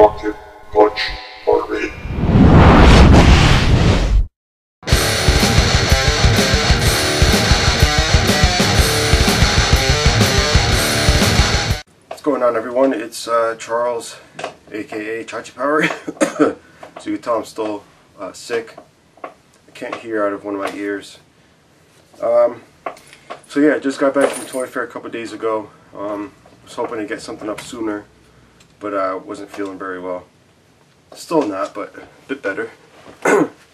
Rocket Punch RPA. What's going on, everyone? It's Charles, aka Chachi Power. So you can tell I'm still sick. I can't hear out of one of my ears. So yeah, I just got back from Toy Fair a couple days ago. Was hoping to get something up sooner, but I wasn't feeling very well. Still not, but a bit better.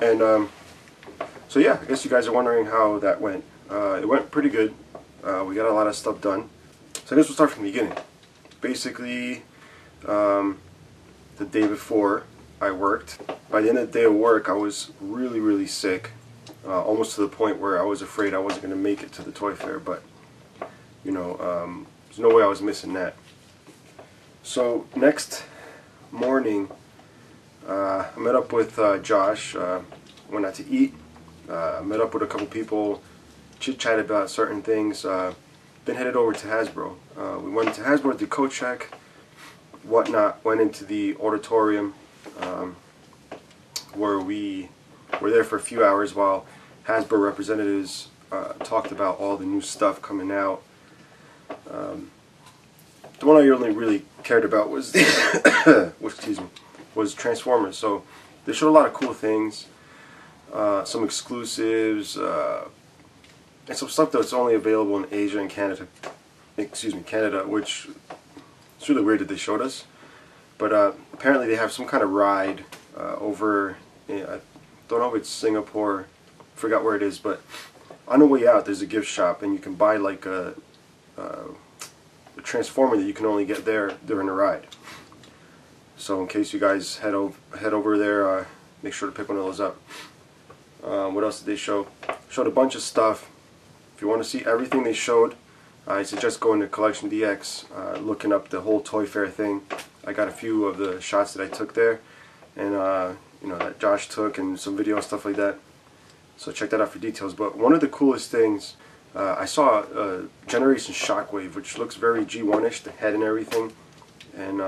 And so yeah, I guess you guys are wondering how that went. It went pretty good. We got a lot of stuff done. So I guess we'll start from the beginning. Basically, the day before I worked, by the end of the day of work, I was really sick. Almost to the point where I was afraid I wasn't going to make it to the Toy Fair, but you know, there's no way I was missing that. So next morning, I met up with Josh, went out to eat, met up with a couple people, chit-chat about certain things, then headed over to Hasbro. We went to Hasbro to coat check, whatnot, went into the auditorium, where we were there for a few hours while Hasbro representatives talked about all the new stuff coming out. The one I only really cared about was was Transformers. So they showed a lot of cool things, some exclusives, and some stuff that's only available in Asia and Canada. Canada, which it's really weird that they showed us. But apparently they have some kind of ride over. I don't know if it's Singapore. Forgot where it is, but on the way out there's a gift shop, and you can buy like a Transformer that you can only get there during the ride. So in case you guys head over there, make sure to pick one of those up. What else did they show? Showed a bunch of stuff. If you want to see everything they showed, I suggest going to Collection DX, looking up the whole Toy Fair thing. I got a few of the shots that I took there, and you know, that Josh took, and some video and stuff like that. So check that out for details. But one of the coolest things, I saw Generation Shockwave, which looks very G1-ish, the head and everything. And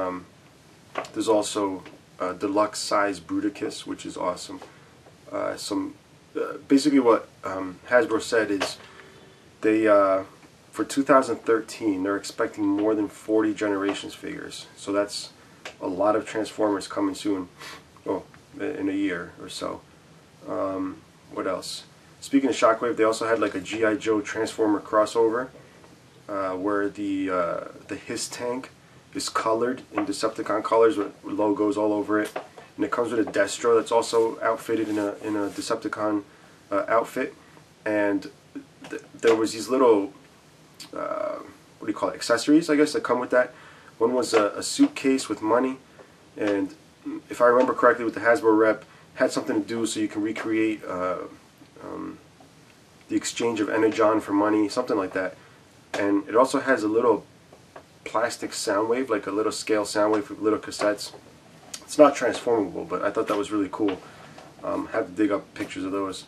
there's also deluxe size Bruticus, which is awesome. Basically what Hasbro said is they, for 2013, they're expecting more than 40 Generations figures. So that's a lot of Transformers coming soon. Oh, in a year or so. What else? Speaking of Shockwave, they also had like a G.I. Joe Transformer crossover, where the Hiss tank is colored in Decepticon colors with logos all over it, and it comes with a Destro that's also outfitted in a Decepticon outfit. And there was these little what do you call it, accessories, I guess, that come with that. One was a suitcase with money, and if I remember correctly, with the Hasbro rep, had something to do so you can recreate the exchange of Energon for money, something like that. And it also has a little plastic sound wave, like a little scale sound wave with little cassettes. It's not transformable, but I thought that was really cool. Have to dig up pictures of those.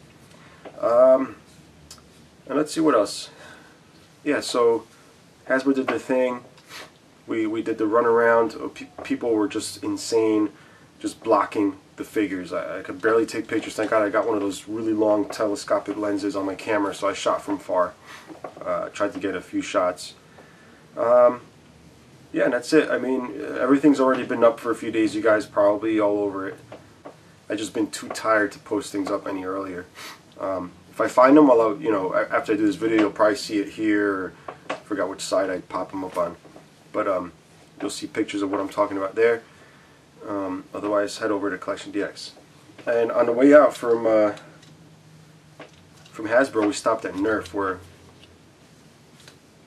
And let's see what else. Yeah, so Hasbro did their thing. We did the runaround. People were just insane, just blocking the figures. I could barely take pictures. Thank God I got one of those really long telescopic lenses on my camera, so I shot from far. Tried to get a few shots. Yeah, and that's it. I mean, everything's already been up for a few days. You guys probably all over it. I've just been too tired to post things up any earlier. If I find them, you know, after I do this video, you'll probably see it here. Or I forgot which side I pop them up on. But you'll see pictures of what I'm talking about there. Otherwise, head over to Collection DX. And on the way out from Hasbro, we stopped at Nerf, where,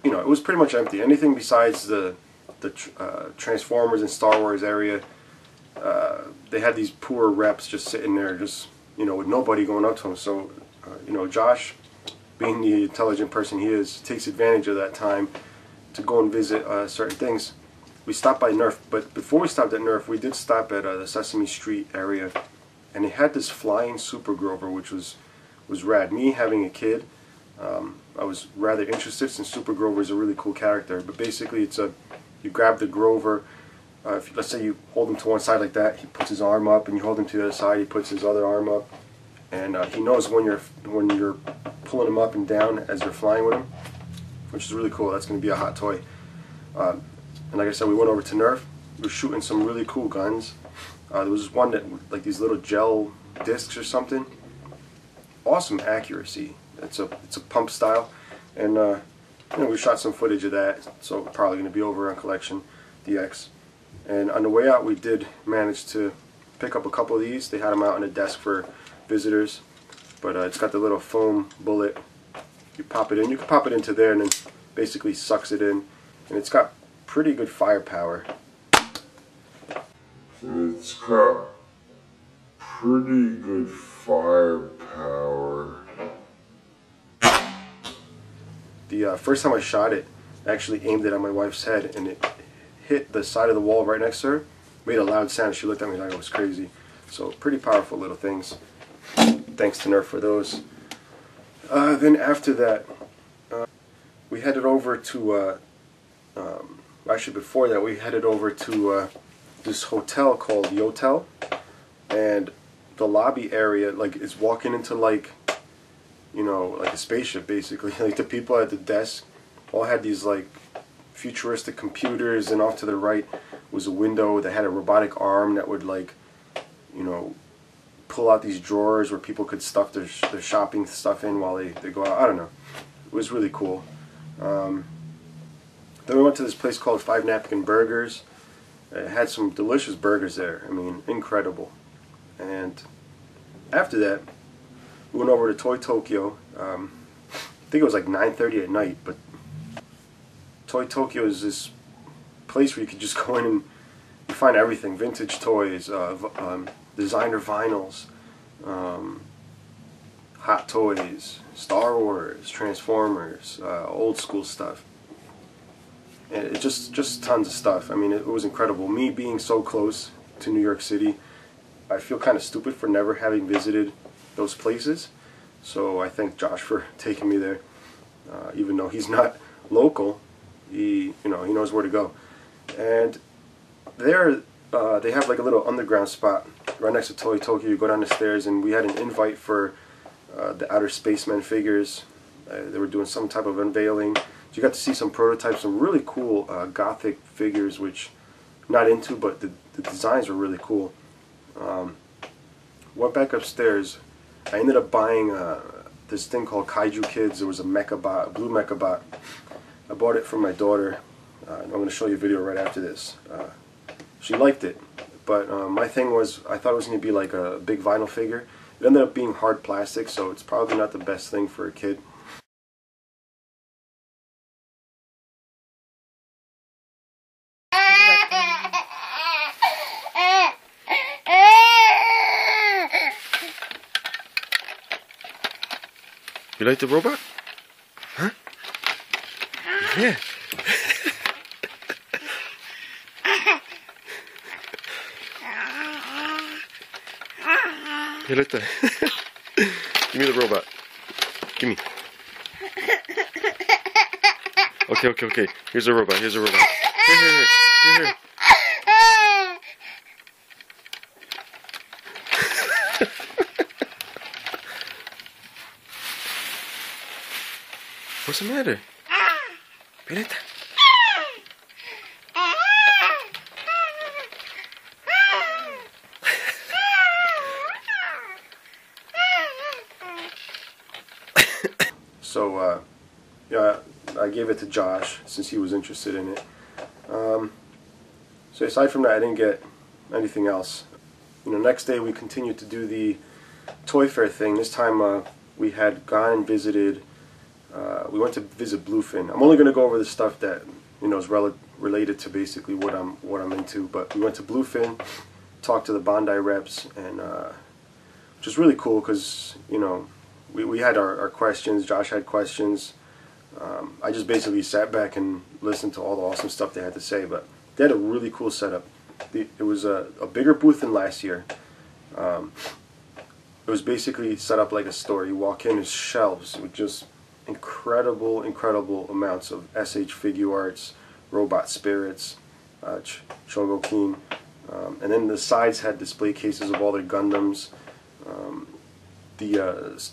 you know, it was pretty much empty. Anything besides the Transformers and Star Wars area, they had these poor reps just sitting there, just, you know, with nobody going up to them. So, you know, Josh, being the intelligent person he is, takes advantage of that time to go and visit certain things. We stopped by Nerf, but before we stopped at Nerf, we did stop at the Sesame Street area, and they had this flying Super Grover, which was rad. Me having a kid, I was rather interested, since Super Grover is a really cool character. But basically, it's you grab the Grover, If, let's say you hold him to one side like that, he puts his arm up, and you hold him to the other side, he puts his other arm up, and he knows when you're pulling him up and down as you're flying with him, which is really cool. That's going to be a hot toy. And like I said, we went over to Nerf. We were shooting some really cool guns. There was one that like these little gel discs or something. Awesome accuracy. It's a pump style, and you know, we shot some footage of that. So probably going to be over on Collection DX. And on the way out, we did manage to pick up a couple of these. They had them out on a desk for visitors, but it's got the little foam bullet. You pop it in. You can pop it into there, and then basically sucks it in. And it's got pretty good firepower. It's got pretty good firepower. The first time I shot it, I actually aimed it on my wife's head, and it hit the side of the wall right next to her. Made a loud sound. She looked at me like I was crazy. So pretty powerful little things. Thanks to Nerf for those. Then after that, we headed over to, actually before that, we headed over to this hotel called Yotel. And the lobby area, like, is walking into, like, you know, like a spaceship basically. Like, the people at the desk all had these, like, futuristic computers, and off to the right was a window that had a robotic arm that would, like, you know, pull out these drawers where people could stuff their shopping stuff in while they go out. I don't know. It was really cool. Then we went to this place called Five Napkin Burgers. It had some delicious burgers there. I mean, incredible. And after that, we went over to Toy Tokyo. I think it was like 9:30 at night, but Toy Tokyo is this place where you could just go in and you find everything: vintage toys, designer vinyls, hot toys, Star Wars, Transformers, old school stuff. And it just tons of stuff. I mean, it was incredible. Me being so close to New York City, I feel kind of stupid for never having visited those places. So I thank Josh for taking me there. Even though he's not local, he knows where to go. And there, they have like a little underground spot right next to Toy Tokyo. You go down the stairs, and we had an invite for the Outer Spacemen figures. They were doing some type of unveiling. So you got to see some prototypes, some really cool gothic figures, which I'm not into, but the designs were really cool. Went back upstairs. I ended up buying this thing called Kaiju Kids. It was a mecha bot, a blue mecha bot. I bought it for my daughter. I'm going to show you a video right after this. She liked it, but my thing was, I thought it was going to be like a big vinyl figure. It ended up being hard plastic, so it's probably not the best thing for a kid. You like the robot? Huh? Yeah. You like that? Give me the robot. Give me. Okay. Here's a robot. Here. What's the matter? Pireta. So, yeah, I gave it to Josh since he was interested in it. So aside from that, I didn't get anything else. Next day we continued to do the Toy Fair thing. This time we had gone and visited. We went to visit Bluefin. I'm only going to go over the stuff that is related to basically what I'm into. But we went to Bluefin, talked to the Bondi reps, and which was really cool because we had our questions. Josh had questions. I just basically sat back and listened to all the awesome stuff they had to say. But they had a really cool setup. It was a bigger booth than last year. It was basically set up like a store. You walk in, there's shelves with just incredible amounts of SH figure arts, robot spirits, Chogokin. And then the sides had display cases of all their Gundams. The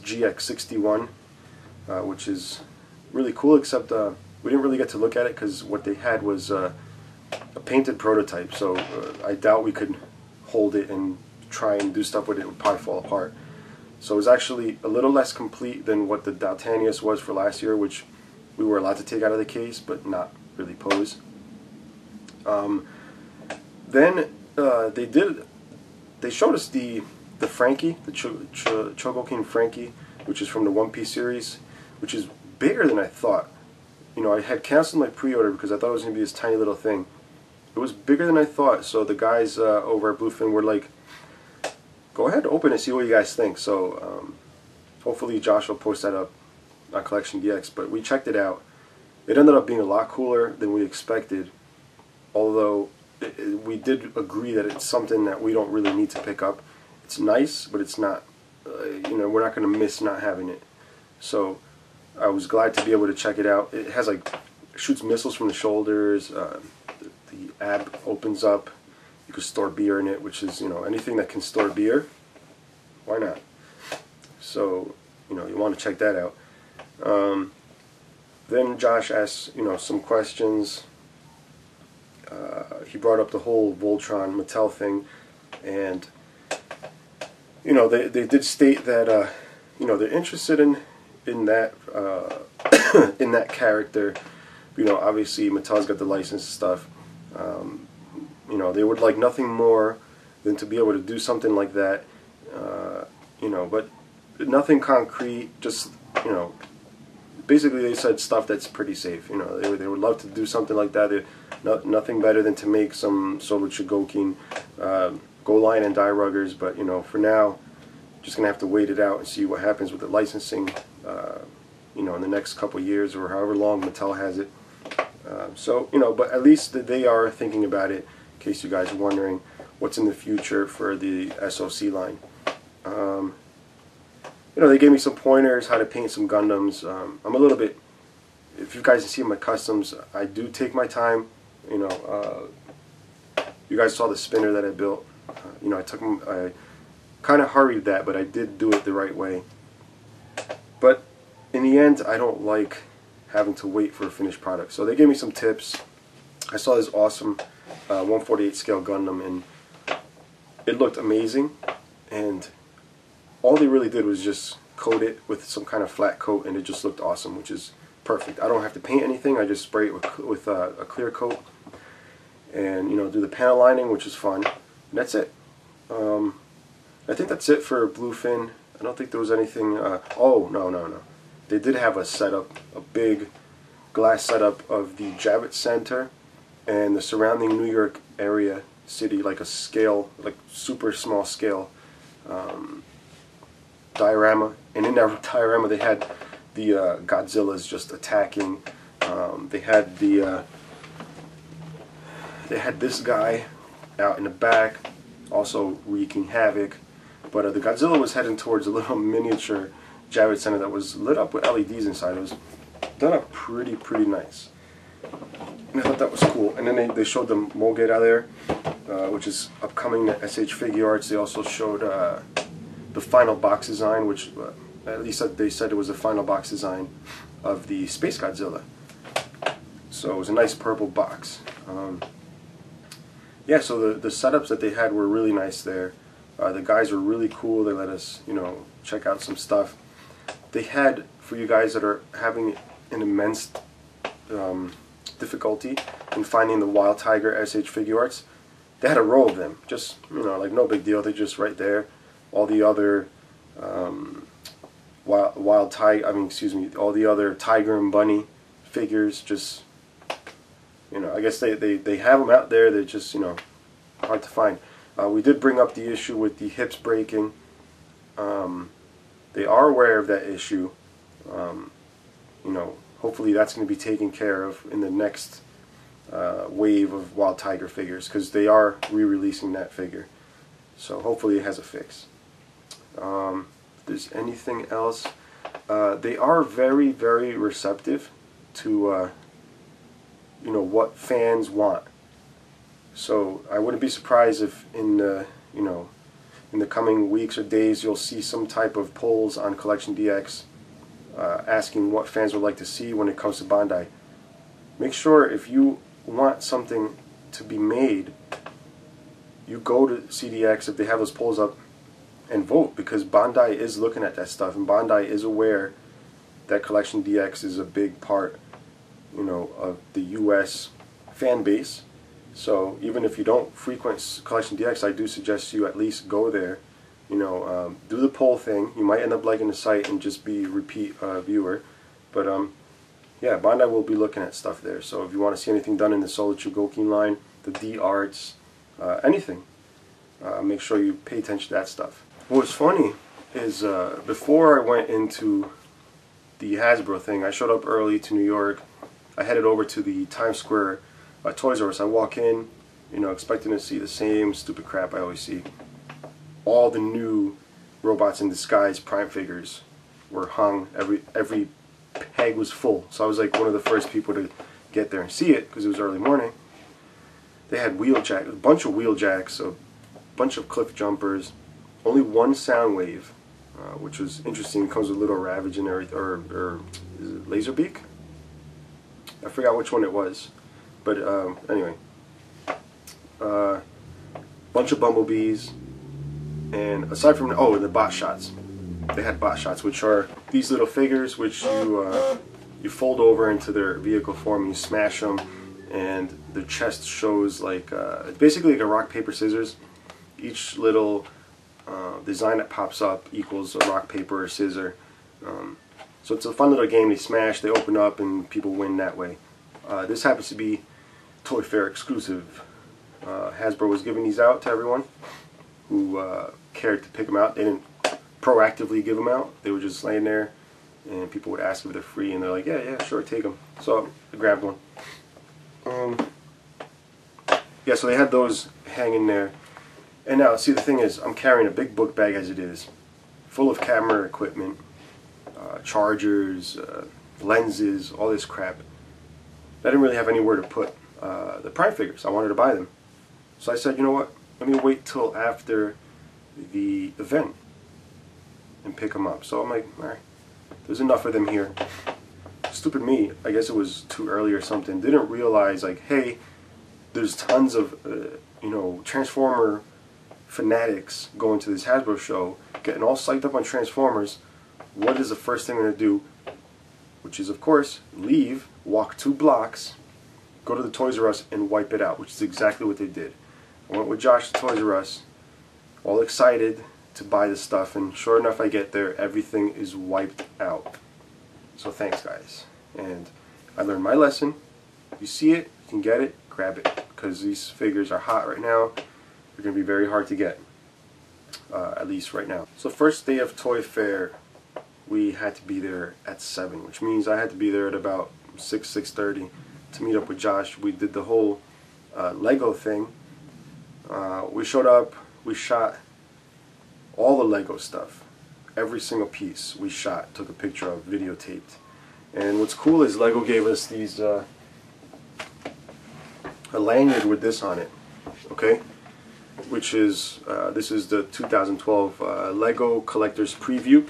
GX61, which is really cool, except we didn't really get to look at it because what they had was a painted prototype, so I doubt we could hold it and try and do stuff with it. It would probably fall apart. So it was actually a little less complete than what the Daltanius was for last year, which we were allowed to take out of the case but not really pose. Then they showed us the Frankie, the Chogokin Frankie, which is from the One Piece series, which is bigger than I thought. You know, I had canceled my pre-order because I thought it was going to be this tiny little thing. It was bigger than I thought, so the guys over at Bluefin were like, go ahead, open it, see what you guys think. So hopefully Josh will post that up on Collection DX, but we checked it out. It ended up being a lot cooler than we expected, although we did agree that it's something that we don't really need to pick up. It's nice, but it's not, you know, we're not going to miss not having it. So I was glad to be able to check it out. It has like, shoots missiles from the shoulders, the ab opens up, you can store beer in it, which is, you know, anything that can store beer, why not? So, you know, you want to check that out. Then Josh asked, you know, some questions. He brought up the whole Voltron Mattel thing, and you know, they did state that you know, they're interested in that in that character. You know, obviously Mattel's got the license stuff. You know, they would like nothing more than to be able to do something like that. You know, but nothing concrete. Just, you know, basically they said stuff that's pretty safe. You know, they would love to do something like that. Nothing better than to make some Solo Chogokin, Go Line and Die Ruggers, but you know, for now, just gonna have to wait it out and see what happens with the licensing. You know, in the next couple years or however long Mattel has it. So you know, but at least they are thinking about it. In case you guys are wondering what's in the future for the SOC line. You know, they gave me some pointers how to paint some Gundams. I'm a little bit, if you guys see my customs, I do take my time. You know, you guys saw the spinner that I built. You know, I kind of hurried that, but I did do it the right way. But in the end, I don't like having to wait for a finished product. So they gave me some tips. I saw this awesome 1/48 scale Gundam, and it looked amazing. And all they really did was just coat it with some kind of flat coat, and it just looked awesome, which is perfect. I don't have to paint anything. I just spray it with a clear coat, and you know, do the panel lining, which is fun. And that's it. I think that's it for Bluefin. I don't think there was anything. Oh no. They did have a setup, a big glass setup of the Javits Center and the surrounding New York area, city, like a scale, like super small scale diorama. And in that diorama, they had the Godzillas just attacking. They had this guy out in the back, also wreaking havoc. But the Godzilla was heading towards a little miniature Javits Center that was lit up with LEDs inside. It was done up pretty nice. And I thought that was cool. And then they showed the Mogera there, which is upcoming to SH Figure Arts. They also showed the final box design, which at least they said it was the final box design of the Space Godzilla. So it was a nice purple box. Yeah, so the setups that they had were really nice there. The guys were really cool. They let us, you know, check out some stuff. They had, for you guys that are having an immense difficulty in finding the Wild Tiger SH Figure Arts, they had a row of them. Just, you know, like no big deal. They're just right there. All the other all the other Tiger and Bunny figures, just, you know, I guess they have them out there. They're just, you know, hard to find. We did bring up the issue with the hips breaking. They are aware of that issue. You know, hopefully that's going to be taken care of in the next wave of Wild Tiger figures, because they are re-releasing that figure. So hopefully it has a fix. If there's anything else, they are very receptive to you know, what fans want. So I wouldn't be surprised if in the coming weeks or days you'll see some type of polls on Collection DX asking what fans would like to see when it comes to Bandai. Make sure if you want something to be made, you go to CDX if they have those polls up and vote, because Bandai is looking at that stuff, and Bandai is aware that Collection DX is a big part, of the US fan base. So even if you don't frequent Collection DX, I do suggest you at least go there, do the poll thing. You might end up liking the site and just be a repeat viewer, but yeah, Bandai will be looking at stuff there. So if you want to see anything done in the Solo Chugokin line, the D arts, anything, make sure you pay attention to that stuff. What's funny is before I went into the Hasbro thing, I showed up early to New York. I headed over to the Times Square Toys R Us. I walk in, expecting to see the same stupid crap I always see. All the new Robots in Disguise Prime figures were hung. Every peg was full. So I was like one of the first people to get there and see it because it was early morning. They had Wheeljack, a bunch of Wheeljacks, a bunch of Cliff Jumpers, only one Soundwave, which was interesting. It comes with Little Ravage and everything, or is it Laserbeak? I forgot which one it was. But anyway, bunch of Bumblebees, and aside from the bot shots, they had bot shots, which are these little figures which you fold over into their vehicle form. You smash them, and the chest shows like basically like a rock paper scissors. Each little design that pops up equals a rock paper or scissor. So it's a fun little game. They smash, they open up, and people win that way. This happens to be Toy Fair exclusive. Hasbro was giving these out to everyone who cared to pick them out. They didn't proactively give them out. They were just laying there, and people would ask if they're free, and they're like, yeah, sure, take them. So I grabbed one. Yeah, so they had those hanging there. And now, see, the thing is, I'm carrying a big book bag as it is, full of camera equipment, chargers, lenses, all this crap. I didn't really have anywhere to put the Prime figures. I wanted to buy them. So I said, you know what, let me wait till after the event and pick them up. So I'm like, alright, there's enough of them here. Stupid me, I guess it was too early or something, didn't realize, like, hey, there's tons of, Transformer fanatics going to this Hasbro show, getting all psyched up on Transformers. What is the first thing they're going to do? Which is, of course, leave, walk 2 blocks, go to the Toys R Us and wipe it out, which is exactly what they did. I went with Josh to Toys R Us, all excited to buy the stuff, and sure enough, I get there, everything is wiped out. So thanks, guys. And I learned my lesson. You see it, you can get it, grab it, because these figures are hot right now. They're going to be very hard to get, at least right now. So first day of Toy Fair, we had to be there at 7, which means I had to be there at about 6:30 to meet up with Josh. We did the whole Lego thing. We showed up, we shot all the Lego stuff. Every single piece we shot, took a picture of, videotaped. And what's cool is Lego gave us these a lanyard with this on it, okay? Which is, this is the 2012 Lego Collector's Preview.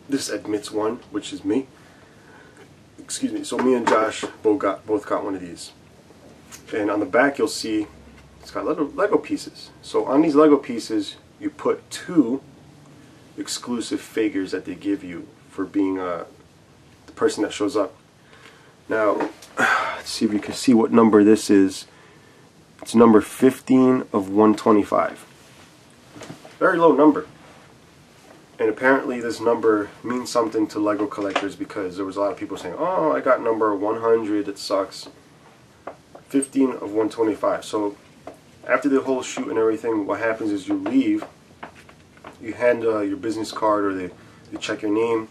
This admits one, which is me. Excuse me. So me and Josh both got one of these. And on the back you'll see it's got little Lego pieces. So on these Lego pieces you put 2 exclusive figures that they give you for being the person that shows up. Now, let's see if you can see what number this is. It's number 15 of 125. Very low number. And apparently this number means something to Lego collectors, because there was a lot of people saying, oh, I got number 100, it sucks. 15 of 125. So after the whole shoot and everything, what happens is you leave, you hand your business card, or they check your name,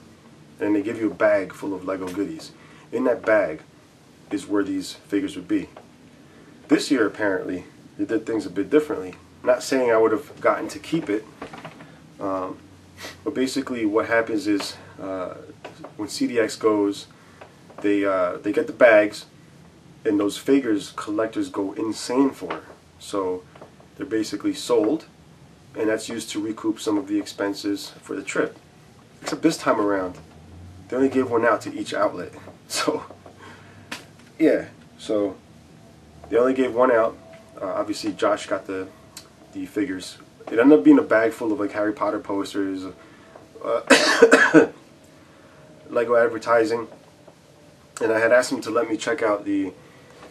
and they give you a bag full of Lego goodies. In that bag is where these figures would be. This year, apparently, they did things a bit differently. Not saying I would have gotten to keep it, but basically what happens is when CDX goes, they get the bags, and those figures collectors go insane for. So they're basically sold, and that's used to recoup some of the expenses for the trip. Except this time around, they only gave one out to each outlet. So, yeah, so they only gave one out. Obviously, Josh got the figures. It ended up being a bag full of like Harry Potter posters, Lego advertising, and I had asked him to let me check out the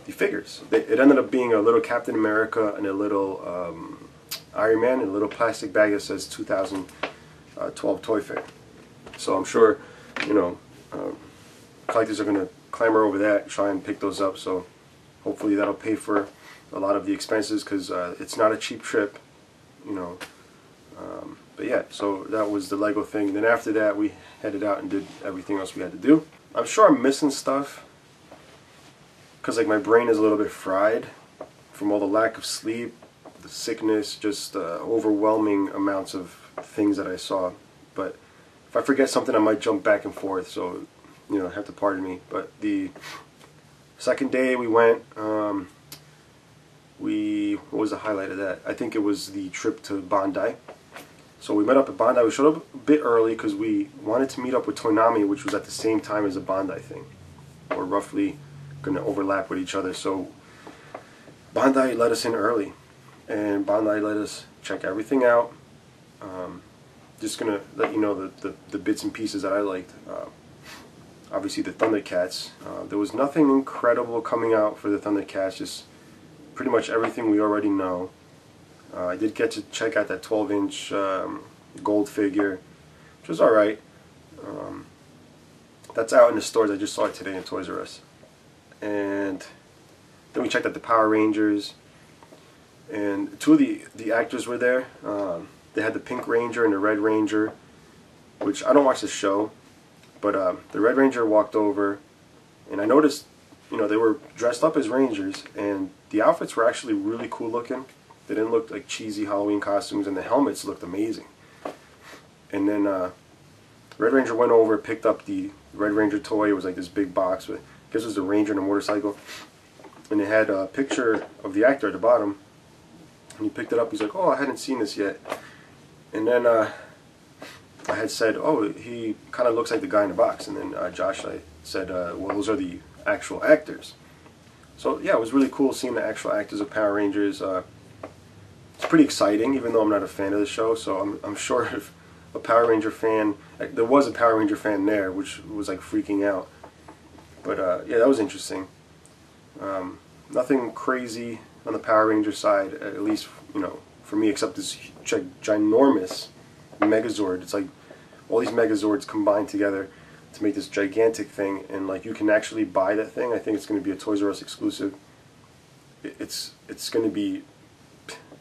figures. It ended up being a little Captain America and a little Iron Man and a little plastic bag that says 2012 Toy Fair. So I'm sure, you know, collectors are going to clamor over that, try and pick those up. So hopefully that'll pay for a lot of the expenses, because it's not a cheap trip, you know. But yeah, so that was the Lego thing. Then after that, we headed out and did everything else we had to do. I'm sure I'm missing stuff, because like my brain is a little bit fried from all the lack of sleep, the sickness, just overwhelming amounts of things that I saw. But if I forget something, I might jump back and forth, so you know, have to pardon me. But the second day we went, what was the highlight of that? I think it was the trip to Bondi. So we met up at Bondi. We showed up a bit early because we wanted to meet up with Toonami, which was at the same time as the Bondi thing, or roughly going to overlap with each other. So Bondi let us in early, and Bondi let us check everything out. Just going to let you know the bits and pieces that I liked. Obviously the Thundercats. There was nothing incredible coming out for the Thundercats, just pretty much everything we already know. I did get to check out that 12-inch gold figure, which was alright. That's out in the stores. I just saw it today in Toys R Us. And then we checked out the Power Rangers, and two of the actors were there. They had the Pink Ranger and the Red Ranger, which I don't watch the show, but the Red Ranger walked over, and I noticed, you know, they were dressed up as Rangers, and the outfits were actually really cool looking. They didn't look like cheesy Halloween costumes, and the helmets looked amazing. And then Red Ranger went over, picked up the Red Ranger toy. It was like this big box with, I guess it was the Ranger and a motorcycle, and it had a picture of the actor at the bottom. And he picked it up. He's like, "Oh, I hadn't seen this yet." And then I had said, "Oh, he kind of looks like the guy in the box." And then Josh, I said, "Well, those are the actual actors." So yeah, it was really cool seeing the actual actors of Power Rangers. It's pretty exciting, even though I'm not a fan of the show. So I'm sure if a Power Ranger fan, there was a Power Ranger fan there, which was like freaking out. But yeah, that was interesting. Nothing crazy on the Power Ranger side, at least, you know, for me, except this ginormous Megazord. It's like all these Megazords combined together to make this gigantic thing, and like you can actually buy that thing. I think it's going to be a Toys R Us exclusive. It's going to be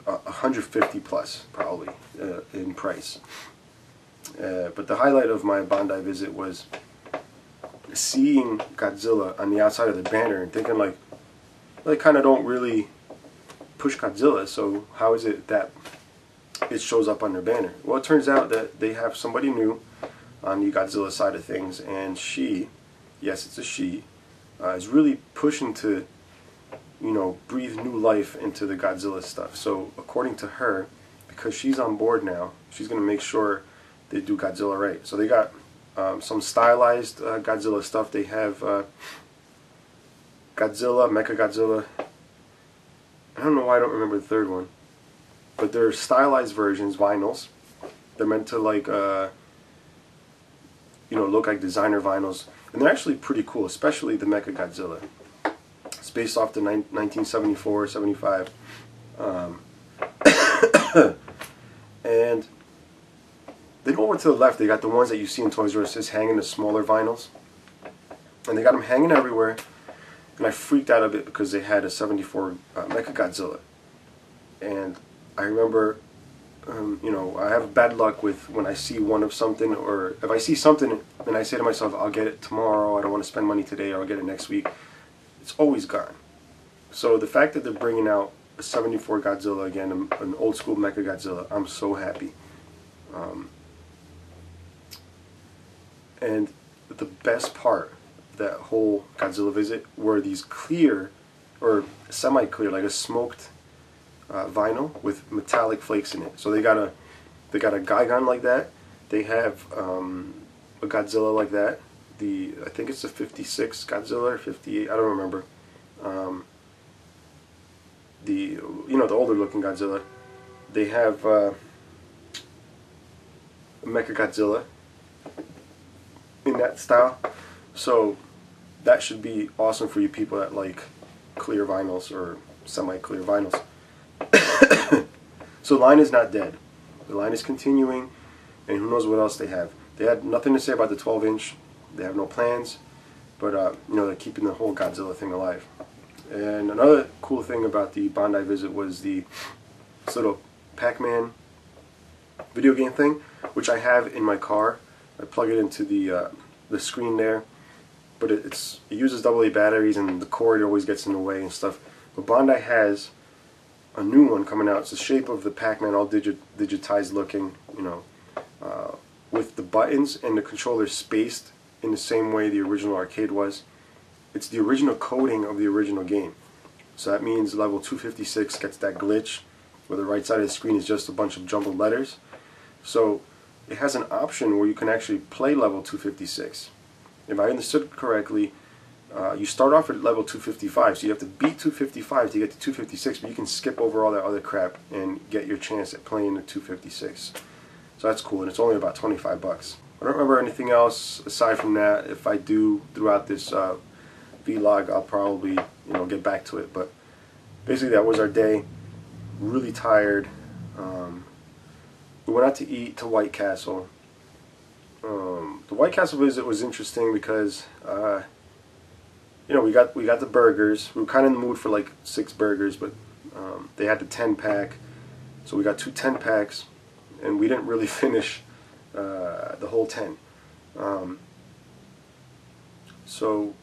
150 plus probably in price. But the highlight of my Bondi visit was seeing Godzilla on the outside of the banner and thinking like, well, they kind of don't really push Godzilla, so how is it that it shows up on their banner? Well, it turns out that they have somebody new on the Godzilla side of things, and she, yes, it's a she, is really pushing to, you know, breathe new life into the Godzilla stuff. So according to her, because she's on board now, she's going to make sure they do Godzilla right. So they got some stylized Godzilla stuff. They have Godzilla, Mechagodzilla. I don't know why I don't remember the third one. But they're stylized versions, vinyls. They're meant to like, you know, look like designer vinyls. And they're actually pretty cool, especially the Mechagodzilla. It's based off the 1974, 75. And then over to the left, they got the ones that you see in Toys R Us, just hanging, the smaller vinyls. And they got them hanging everywhere. And I freaked out a bit because they had a 74 Mechagodzilla. And I remember, you know, I have bad luck with when I see one of something, or if I see something and I say to myself, I'll get it tomorrow, I don't want to spend money today, or I'll get it next week, it's always gone. So the fact that they're bringing out a 74 Godzilla again, an old school Mechagodzilla, I'm so happy. And the best part of that whole Godzilla visit were these clear, or semi-clear, like a smoked vinyl with metallic flakes in it. So they got a Gigon like that. They have a Godzilla like that. I think it's the 56 Godzilla or 58. I don't remember. The older looking Godzilla. They have Mecha Godzilla in that style. So that should be awesome for you people that like clear vinyls or semi-clear vinyls. So the line is not dead. The line is continuing, and who knows what else they have. They had nothing to say about the 12-inch. They have no plans, but they're keeping the whole Godzilla thing alive. And another cool thing about the Bondi visit was this little Pac-Man video game thing, which I have in my car. I plug it into the screen there, but it uses AA batteries, and the cord always gets in the way and stuff. But Bondi has a new one coming out. It's the shape of the Pac-Man, all digitized looking, with the buttons and the controller spaced in the same way the original arcade was. It's the original coding of the original game. So that means level 256 gets that glitch where the right side of the screen is just a bunch of jumbled letters. So it has an option where you can actually play level 256. If I understood correctly, you start off at level 255, so you have to beat 255 to get to 256, but you can skip over all that other crap and get your chance at playing the 256. So that's cool, and it's only about 25 bucks. I don't remember anything else aside from that. If I do throughout this vlog, I'll probably get back to it. But basically that was our day. Really tired. We went out to eat to White Castle. The White Castle visit was interesting because we got the burgers. We were kind of in the mood for like 6 burgers, but they had the 10-pack, so we got 2 10-packs, and we didn't really finish the whole 10. So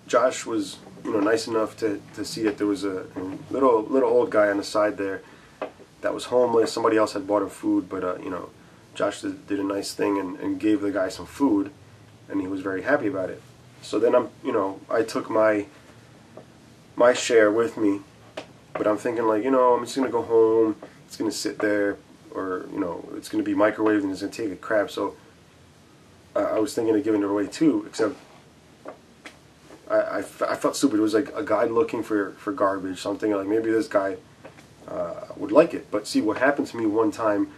Josh was nice enough to see that there was a little old guy on the side there that was homeless. Somebody else had bought him food, but Josh did a nice thing and gave the guy some food, and he was very happy about it. So then I took my share with me, but I'm thinking like, I'm just gonna go home. It's gonna sit there, or it's gonna be microwaved and it's gonna take a crap. So I was thinking of giving it away too, except I felt stupid. It was like a guy looking for garbage. So I'm thinking like maybe this guy would like it. But see, what happened to me one time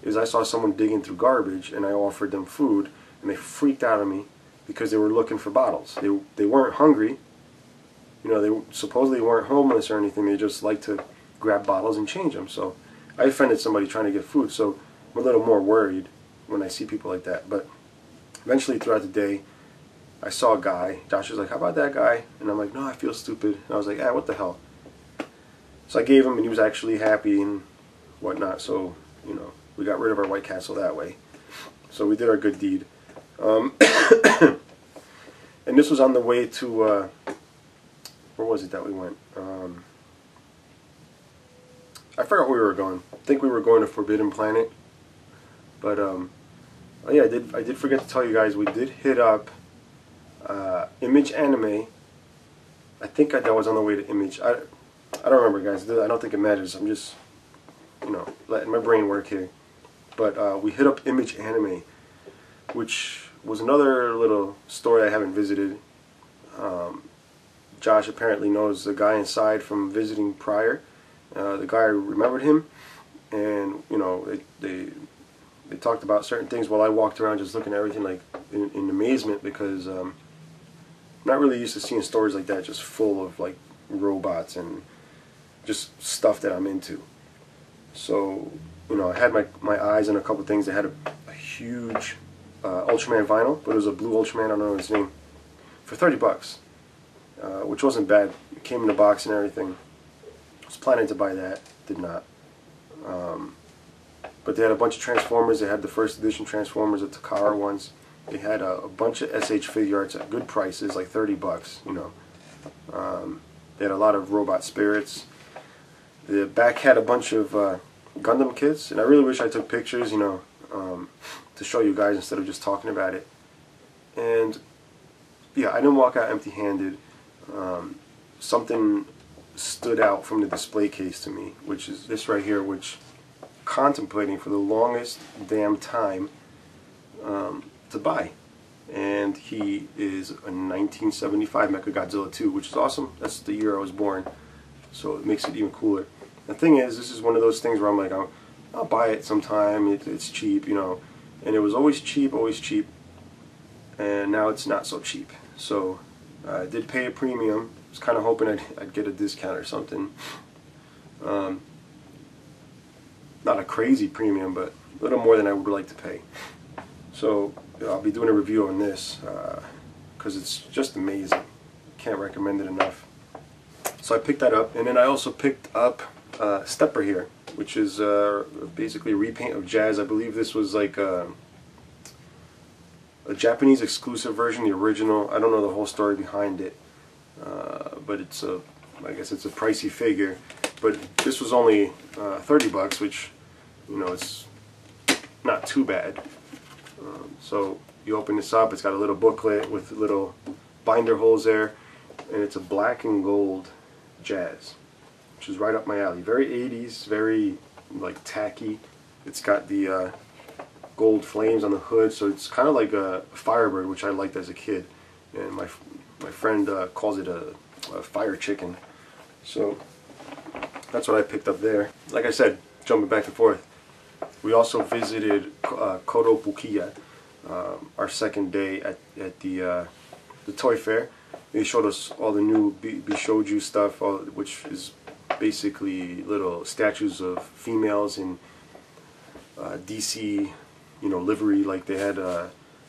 is I saw someone digging through garbage, and I offered them food, and they freaked out on me because they were looking for bottles. They weren't hungry. They supposedly weren't homeless or anything. They just like to grab bottles and change them. So I offended somebody trying to get food. So I'm a little more worried when I see people like that. But eventually throughout the day, I saw a guy. Josh was like, how about that guy? And I'm like, no, I feel stupid. And I was like, what the hell? So I gave him, and he was actually happy and whatnot. So, we got rid of our White Castle that way. So we did our good deed. And this was on the way to, where was it that we went? I forgot where we were going. I think we were going to Forbidden Planet. But, oh yeah, I did forget to tell you guys, we did hit up Image Anime. I think that was on the way to Image. I don't remember, guys. I don't think it matters. I'm just, letting my brain work here. But we hit up Image Anime, which was another little store I haven't visited. Josh apparently knows the guy inside from visiting prior. The guy remembered him, and they talked about certain things while I walked around just looking at everything like in amazement, because I'm not really used to seeing stores like that just full of like robots and just stuff that I'm into. So I had my eyes on a couple things. They had a huge Ultraman vinyl, but it was a blue Ultraman, I don't know his name, for 30 bucks, which wasn't bad. It came in the box and everything. I was planning to buy that, did not. But they had a bunch of Transformers. They had the first edition Transformers, the Takara ones. They had a bunch of SH figure arts at good prices, like 30 bucks, They had a lot of Robot Spirits. The back had a bunch of Gundam kits, and I really wish I took pictures, to show you guys instead of just talking about it. And yeah, I didn't walk out empty-handed. Something stood out from the display case to me, which is this right here, which contemplating for the longest damn time to buy. And he is a 1975 Mechagodzilla 2, which is awesome. That's the year I was born, so it makes it even cooler. The thing is, this is one of those things where I'm like, I'll buy it sometime. It's cheap, you know. And it was always cheap, and now it's not so cheap. So I did pay a premium. I was kind of hoping I'd get a discount or something. Not a crazy premium, but a little more than I would like to pay. So I'll be doing a review on this because it's just amazing. Can't recommend it enough. So I picked that up, and then I also picked up Stepper here, which is basically a repaint of Jazz. I believe this was like a Japanese exclusive version, the original. I don't know the whole story behind it, but it's I guess it's a pricey figure. But this was only 30 bucks, which, you know, it's not too bad. So you open this up, it's got a little booklet with little binder holes there, and it's a black and gold Jazz, which is right up my alley. Very 80s, very like tacky. It's got the gold flames on the hood, so it's kind of like a Firebird, which I liked as a kid, and my friend calls it a fire chicken. So that's what I picked up there. Like I said, jumping back and forth, we also visited Kodobukiya, our second day at the toy fair. They showed us all the new Bishoju stuff, which is basically little statues of females in DC, you know, livery. Like they had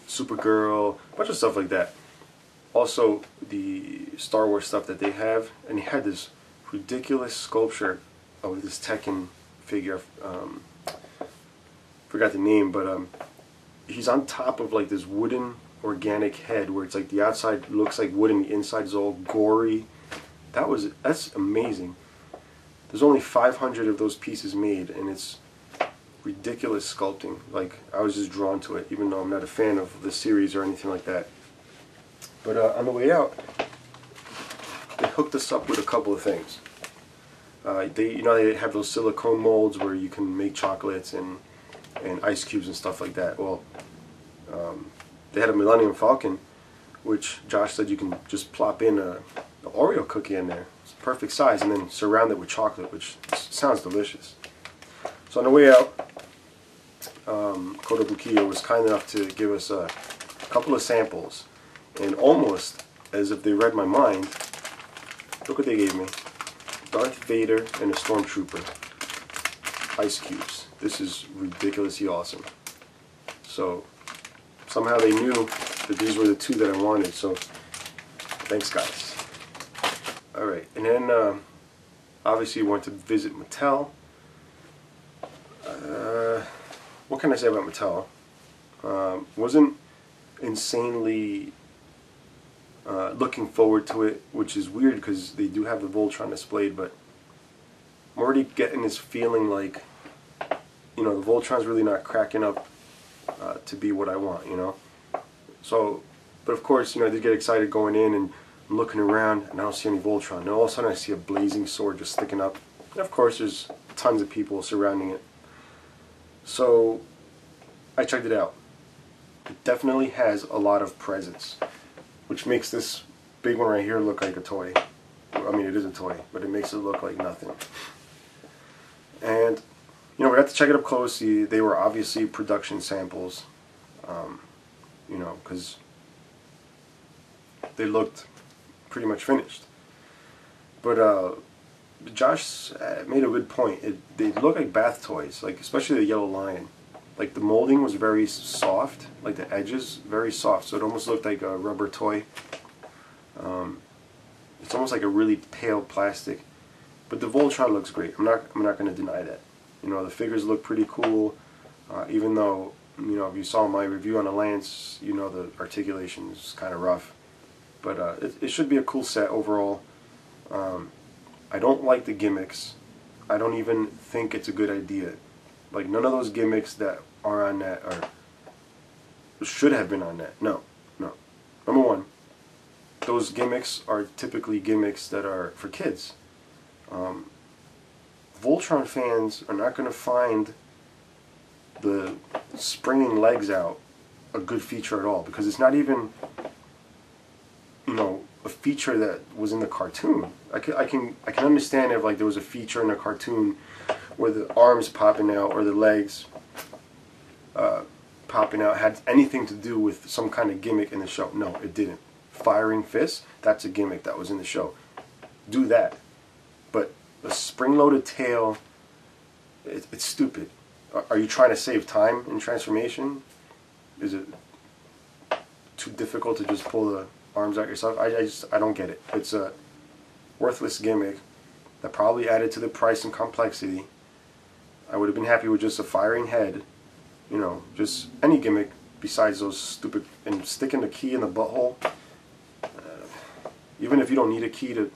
Supergirl, a bunch of stuff like that. Also the Star Wars stuff that they have, and he had this ridiculous sculpture of this Tekken figure. Forgot the name, but he's on top of like this wooden organic head where it's like the outside looks like wood and the inside is all gory. That's amazing. There's only 500 of those pieces made, and it's ridiculous sculpting. Like, I was just drawn to it, even though I'm not a fan of the series or anything like that. But on the way out, they hooked us up with a couple of things. They have those silicone molds where you can make chocolates and ice cubes and stuff like that. Well, they had a Millennium Falcon, which Josh said you can just plop in an Oreo cookie in there. It's perfect size, and then surround it with chocolate, which sounds delicious. So on the way out, Kodobukiya was kind enough to give us a couple of samples, and almost as if they read my mind, look what they gave me. Darth Vader and a Stormtrooper ice cubes. This is ridiculously awesome. So somehow they knew that these were the two that I wanted, so thanks guys. Alright, and then obviously we went to visit Mattel. What can I say about Mattel? Wasn't insanely looking forward to it, which is weird because they do have the Voltron displayed, but I'm already getting this feeling like, you know, the Voltron's really not cracking up to be what I want, you know. So, but of course, you know, I did get excited going in, and I'm looking around and I don't see any Voltron. And all of a sudden I see a blazing sword just sticking up. And of course there's tons of people surrounding it. So I checked it out. It definitely has a lot of presence, which makes this big one right here look like a toy. I mean, it is a toy, but it makes it look like nothing. And, you know, we got to check it up close. They were obviously production samples, you know, because they looked pretty much finished. But Josh made a good point. They look like bath toys, like especially the Yellow Lion. Like the molding was very soft, like the edges very soft, so it almost looked like a rubber toy. It's almost like a really pale plastic. But the Voltron looks great. I'm not going to deny that. You know, the figures look pretty cool. Even though, you know, if you saw my review on the Lance, you know the articulation is kind of rough. But it should be a cool set overall. I don't like the gimmicks. I don't even think it's a good idea. Like, none of those gimmicks that are on that should have been on that. No, no. Number one, those gimmicks are typically gimmicks that are for kids. Voltron fans are not going to find the springing legs out a good feature at all, because it's not even, you know, a feature that was in the cartoon. I can understand if like there was a feature in the cartoon where the arms popping out or the legs popping out had anything to do with some kind of gimmick in the show. No, it didn't. Firing fists, that's a gimmick that was in the show. Do that. But a spring-loaded tail, it's stupid. Are you trying to save time in transformation? Is it too difficult to just pull the arms out yourself? I don't get it. It's a worthless gimmick that probably added to the price and complexity. I would have been happy with just a firing head. You know, just any gimmick besides those stupid, and sticking the key in the butthole. Even if you don't need a key to,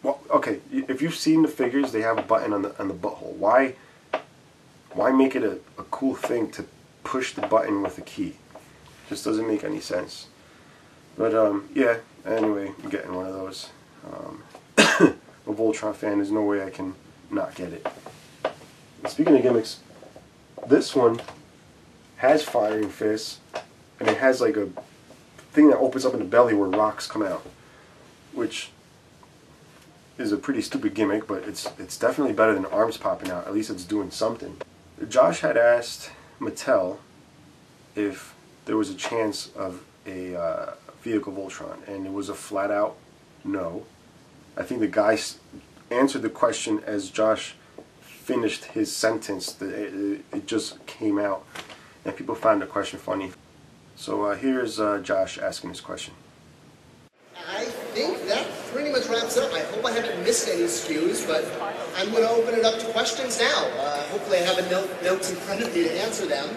well, okay, if you've seen the figures, they have a button on the butthole. Why make it a cool thing to push the button with a key? Just doesn't make any sense. But yeah, anyway, I'm getting one of those. I'm a Voltron fan. There's no way I can not get it. And speaking of gimmicks, this one has firing fists, and it has like a thing that opens up in the belly where rocks come out, which is a pretty stupid gimmick, but it's definitely better than arms popping out. At least it's doing something. Josh had asked Mattel if there was a chance of a vehicle Voltron, and it was a flat out no. I think the guy answered the question as Josh finished his sentence. It just came out, and people found the question funny. So here's Josh asking his question. I think that pretty much wraps it up. I hope I haven't missed any SKUs, but I'm going to open it up to questions now. Hopefully I have a notes in front of me to answer them,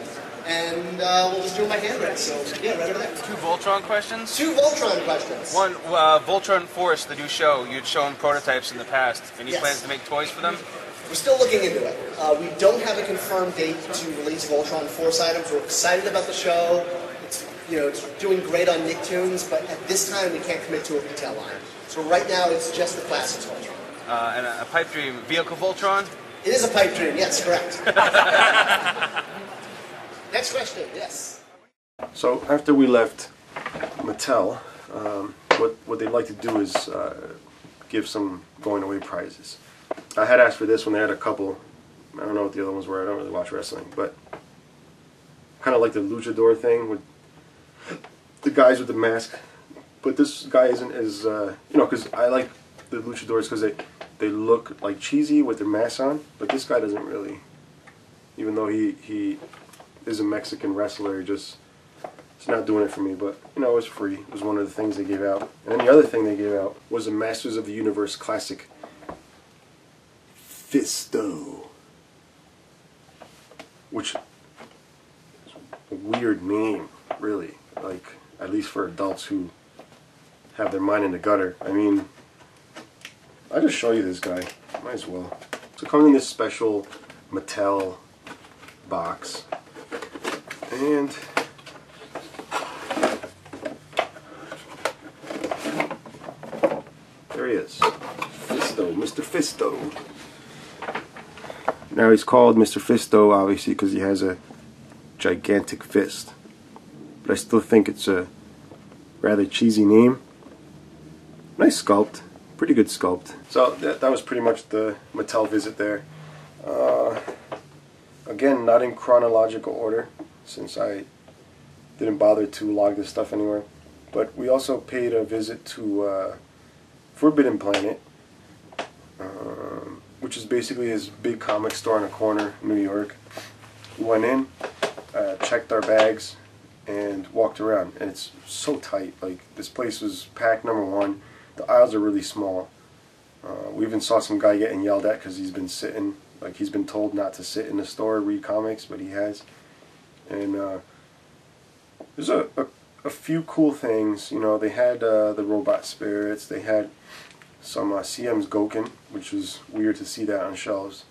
and we'll just do my hand raise. So yeah, right over there. 2 Voltron questions? 2 Voltron questions. One, Voltron Force, the new show. You'd shown prototypes in the past. Any Yes. plans to make toys for them? We're still looking into it. We don't have a confirmed date to release Voltron Force items. We're excited about the show. It's doing great on Nicktoons, but at this time we can't commit to a retail line. So right now it's just the classics Voltron. And a pipe dream, vehicle Voltron? It is a pipe dream, yes, correct. Next question, yes. So after we left Mattel, what they'd like to do is give some going away prizes. I had asked for this one. They had a couple. I don't know what the other ones were. I don't really watch wrestling, but kind of like the luchador thing with the guys with the mask. But this guy isn't as because I like the luchadors because they look like cheesy with their masks on. But this guy doesn't really, even though he is a Mexican wrestler, it's not doing it for me. But it was free. It was one of the things they gave out. And then the other thing they gave out was a Masters of the Universe Classic Fisto, which is a weird name, really. Like, at least for adults who have their mind in the gutter. I mean, I'll just show you this guy. Might as well. So it comes in this special Mattel box, and there he is, Fisto, Mr. Fisto. Now he's called Mr. Fisto, obviously, because he has a gigantic fist. But I still think it's a rather cheesy name. Nice sculpt. Pretty good sculpt. So that was pretty much the Mattel visit there. Again, not in chronological order, since I didn't bother to log this stuff anywhere. But we also paid a visit to Forbidden Planet, which is basically his big comic store on a corner in New York. We went in, checked our bags, and walked around, and it's so tight. Like, this place was packed, number one. The aisles are really small. We even saw some guy getting yelled at because he's been sitting, like he's been told not to sit in the store, read comics, but he has. And there's a few cool things. They had the Robot Spirits. They had some CM's Gouken, which was weird to see that on shelves.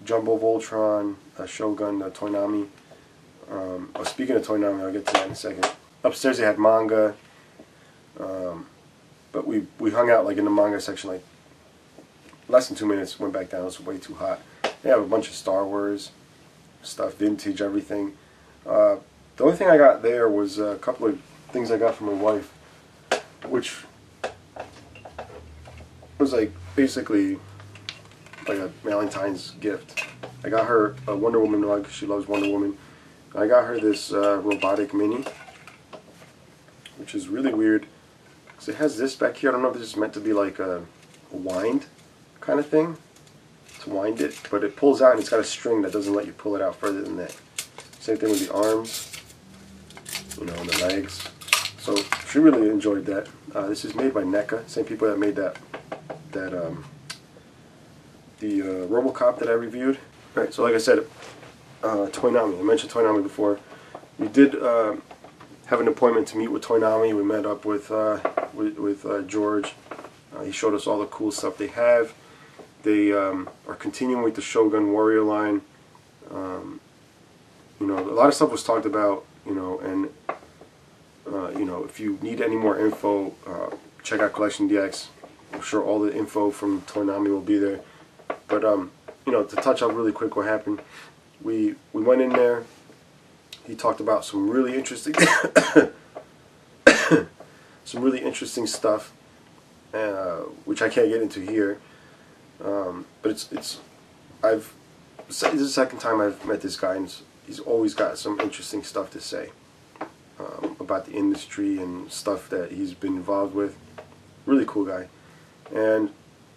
Jumbo Voltron, Shogun, Toynami. Speaking of Toynami, I'll get to that in a second. Upstairs they had manga. But we hung out like in the manga section like less than 2 minutes. Went back down. It was way too hot. They have a bunch of Star Wars stuff, vintage, everything. The only thing I got there was a couple of things I got from my wife, which was like basically like a Valentine's gift. I got her a Wonder Woman mug. She loves Wonder Woman. I got her this robotic mini, which is really weird because it has this back here. I don't know if this is meant to be like a wind kind of thing, to wind it, but it pulls out and it's got a string that doesn't let you pull it out further than that. Same thing with the arms, you know, and the legs. So she really enjoyed that. This is made by NECA, same people that made the RoboCop that I reviewed. All right, so like I said, Toynami. I mentioned Toynami before. We did have an appointment to meet with Toynami. We met up with George. He showed us all the cool stuff they have. They are continuing with the Shogun Warrior line. You know, a lot of stuff was talked about. You know, and you know, if you need any more info, check out Collection DX. I'm sure all the info from Toynami will be there. But you know, to touch up really quick what happened, we went in there. He talked about some really interesting stuff, which I can't get into here. But this is the second time I've met this guy, and he's always got some interesting stuff to say about the industry and stuff that he's been involved with. Really cool guy. And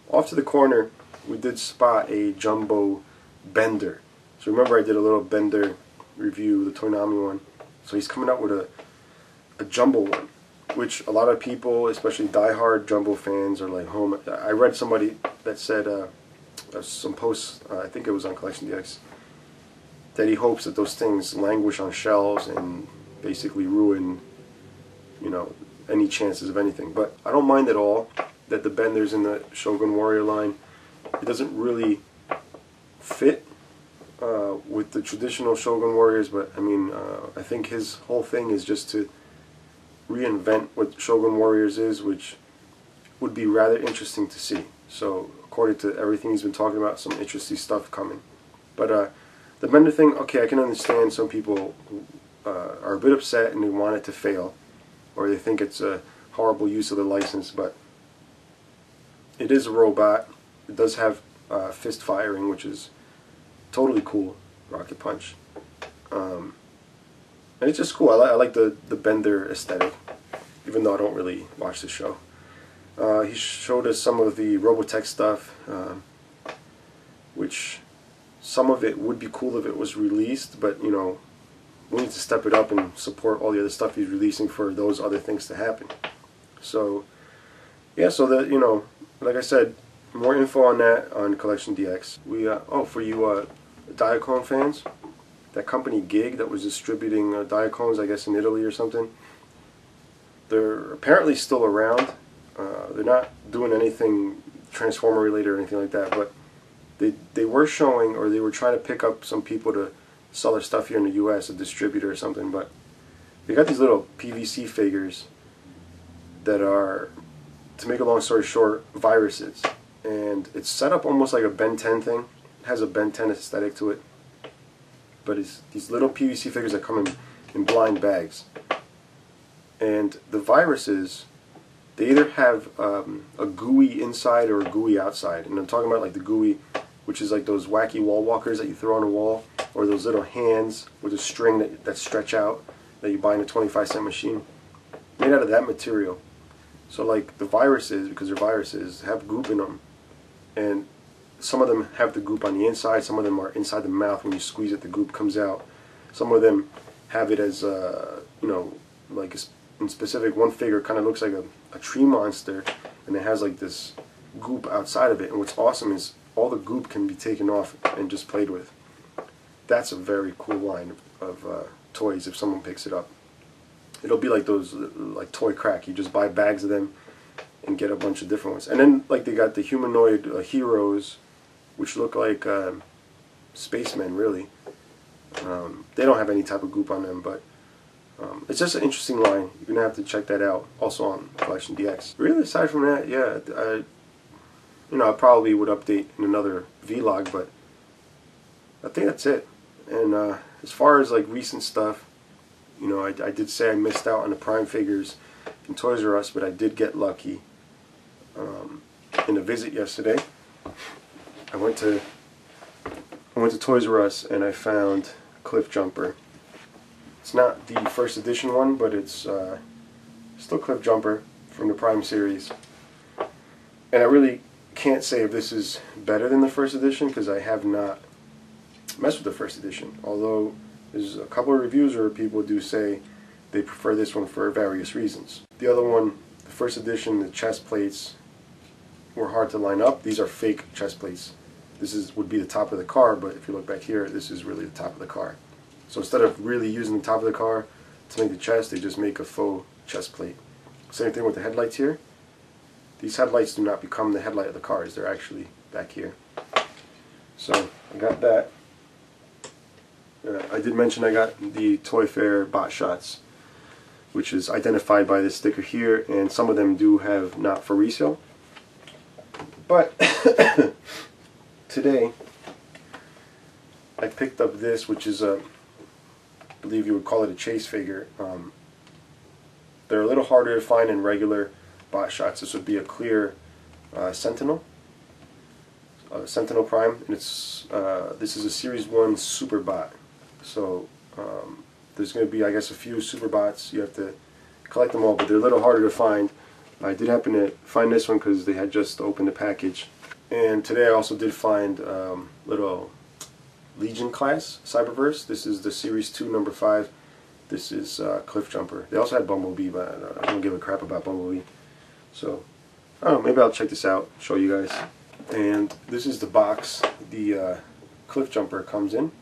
off to the corner, we did spot a jumbo Bender. So remember I did a little Bender review, the Toynami one. So he's coming out with a jumbo one, which a lot of people, especially diehard jumbo fans, are like, "Home." I read somebody that said, some posts, I think it was on Collection DX, that he hopes that those things languish on shelves and basically ruin, you know, any chances of anything. But I don't mind at all that the Benders in the Shogun Warrior line, it doesn't really fit with the traditional Shogun Warriors, but I mean, I think his whole thing is just to reinvent what Shogun Warriors is, which would be rather interesting to see. So according to everything he's been talking about, some interesting stuff coming. But the Bender thing, okay, I can understand some people are a bit upset and they want it to fail, or they think it's a horrible use of the license, but it is a robot. It does have fist firing, which is totally cool. Rocket punch. And it's just cool. I like the Bender aesthetic, even though I don't really watch the show. He showed us some of the Robotech stuff, which some of it would be cool if it was released, but you know, we need to step it up and support all the other stuff he's releasing for those other things to happen. So yeah, so that, you know, like I said, more info on that on Collection DX. We oh, for you Diaclone fans, that company Gig that was distributing Diaclones, I guess in Italy or something, they're apparently still around. They're not doing anything Transformer related or anything like that, but they were showing, or they were trying to pick up some people to sell their stuff here in the US, a distributor or something. But they got these little PVC figures that are, to make a long story short, viruses. And it's set up almost like a Ben 10 thing. It has a Ben 10 aesthetic to it. But it's these little PVC figures that come in blind bags. And the viruses, they either have a GUI inside or a GUI outside. And I'm talking about like the GUI, which is like those wacky wall walkers that you throw on a wall, or those little hands with a string that stretch out that you buy in a 25-cent machine, made out of that material. So like the viruses, because they're viruses, have goop in them, and some of them have the goop on the inside, some of them are inside the mouth. When you squeeze it, the goop comes out. Some of them have it as you know, like in specific, one figure kind of looks like a tree monster, and it has like this goop outside of it. And what's awesome is all the goop can be taken off and just played with. That's a very cool line of toys if someone picks it up. It'll be like those, like toy crack. You just buy bags of them and get a bunch of different ones. And then like they got the humanoid heroes, which look like spacemen really. They don't have any type of goop on them, but It's just an interesting line. You're going to have to check that out, also on Collection DX. Really, aside from that, yeah, I probably would update in another vlog, but I think that's it. And as far as like recent stuff, I did say I missed out on the Prime figures in Toys R Us, but I did get lucky. In a visit yesterday, I went to Toys R Us and I found Cliff Jumper. It's not the first edition one, but it's still Cliff Jumper from the Prime series. And I really can't say if this is better than the first edition because I have not messed with the first edition. Although there's a couple of reviews where people do say they prefer this one for various reasons. The other one, the first edition, the chest plates were hard to line up. These are fake chest plates. This would be the top of the car, but if you look back here, this is really the top of the car. So instead of really using the top of the car to make the chest, they just make a faux chest plate. Same thing with the headlights here. These headlights do not become the headlight of the cars. They're actually back here. So I got that. I did mention I got the Toy Fair bot shots, which is identified by this sticker here, and some of them do have not for resale. But today I picked up this, which is I believe you would call it a chase figure. They're a little harder to find in regular bot shots. This would be a clear Sentinel Prime, and it's this is a Series 1 Super Bot. So there's going to be, I guess, a few Super Bots. You have to collect them all, but they're a little harder to find. I did happen to find this one because they had just opened the package. And today I also did find little Legion class Cyberverse. This is the Series 2 number 5. This is Cliff Jumper. They also had Bumblebee, but I don't give a crap about Bumblebee. So, I don't know, maybe I'll check this out, show you guys. And this is the box the Cliff Jumper comes in.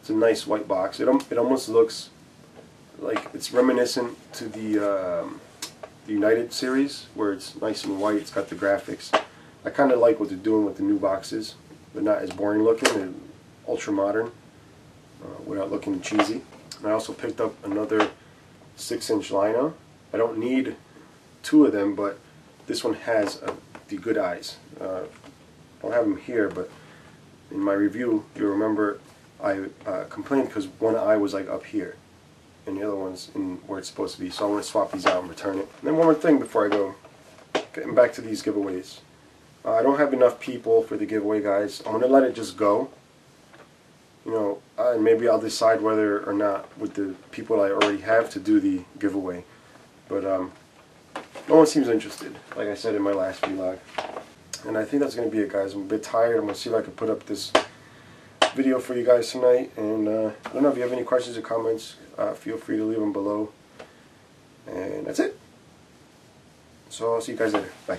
It's a nice white box. It almost looks like it's reminiscent to the United series, where it's nice and white. It's got the graphics. I kind of like what they're doing with the new boxes. They're not as boring looking and ultra modern without looking cheesy. And I also picked up another 6-inch lino. I don't need 2 of them, but this one has the good eyes. I don't have them here, but in my review, you'll remember I complained because one eye was like up here and the other one's in where it's supposed to be. So I want to swap these out and return it. And then one more thing before I go, getting back to these giveaways. I don't have enough people for the giveaway, guys. I'm going to let it just go. And maybe I'll decide whether or not with the people I already have to do the giveaway. But no one seems interested, like I said in my last vlog. And I think that's going to be it, guys. I'm a bit tired. I'm going to see if I can put up this video for you guys tonight. And I don't know if you have any questions or comments. Feel free to leave them below. And that's it. So I'll see you guys later. Bye.